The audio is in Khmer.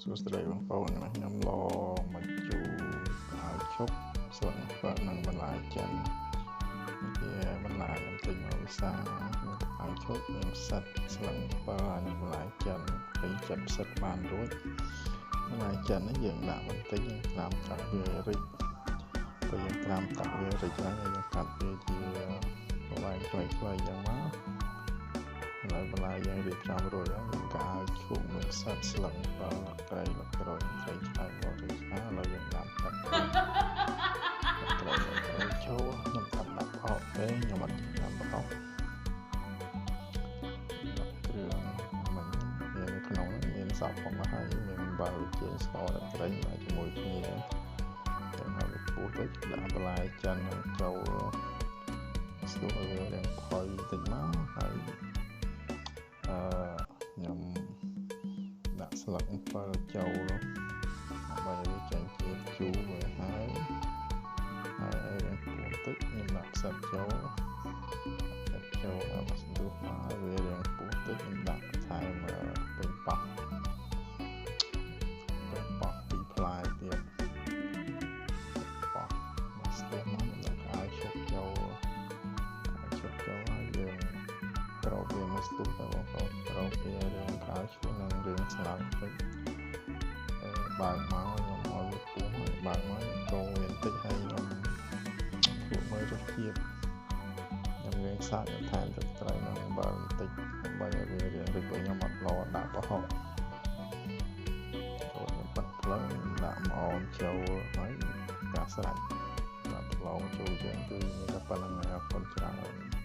សួស្តីបងប្អូនខ្ញុំឡមកជួឲ្យឈប់ស្លឹកបើនឹងបន្លាយចិនជាបន្លាយខ្ញុំទិញមកវិសាឲ្យឈប់ខ្ញុំសិតស្លឹកបើនឹងបន្លាយចិនពេញចិត្តសិតបានរួចបន្លាយចិននេះយើងដាក់បន្តិចត្រាំទឹកវារីកពេលយើងត្រាំទឹកវារីកហើយយើងកាត់វាជាប្រវែងខ្លីៗយ៉ាងមកហើយបន្លាយយើងរៀបចំរួចហើយយើងក៏ឲ្យឈប់មួយសិតស្លឹកបើក្រៃក្រូចស្រីឆ្អែតបរិស្អាតហើយយើងដាក់ទឹកត្រូវចូលខ្ញុំដាក់ប្រហុកទេខ្ញុំអត់ដាក់ប្រហុកគ្រឿងមិនមាននៅក្នុងមានសពផងហើយមានអំបិលជាស្ករទឹកត្រីមកជាមួយគ្នាតែមកវាពុះទៅដាក់បន្លែចិនចូលស្ទូឲ្យវារៀងផុយតិចមកហើយខ្ញុំដាក់ស្លឹកអំពិលចូលដើម្បីវាចេញជាជូរវាហើយរៀងពុះតិចខ្ញុំដាក់ផ្សិតចូលមកស្ទូហើយវារៀងពុះតិចខ្ញុំដាក់ថែមពេញប៉ោះពីផ្លែទៀតប៉ោះមកស្ទូមកដាក់ឲ្យឈប់ចូលហើយយើងក្រោបវាមកស្ទុះទៅបងប្អូនក្រោបវារឿងកាយឈ្មោះនឹងរឿងស្លាប់ពេកបើកមកខ្ញុំឲ្យវាពុះហើយបើកមកកូរវាបន្តិចហើយខ្ញុំធ្វើមើលរសជាតិខ្ញុំរៀងសាច់ថែមទឹកត្រីនឹងបើបន្តិចដើម្បីឲ្យវារៀងរីកពេលខ្ញុំអត់លោដាក់ប្រហុកចូលខ្ញុំបិទភ្លើងដាក់ម្អមចូលហើយកាស្រេចដាក់ប្រឡងចូលយើងគឺមានតែប៉ុណ្្នឹងអរគុណច្រើន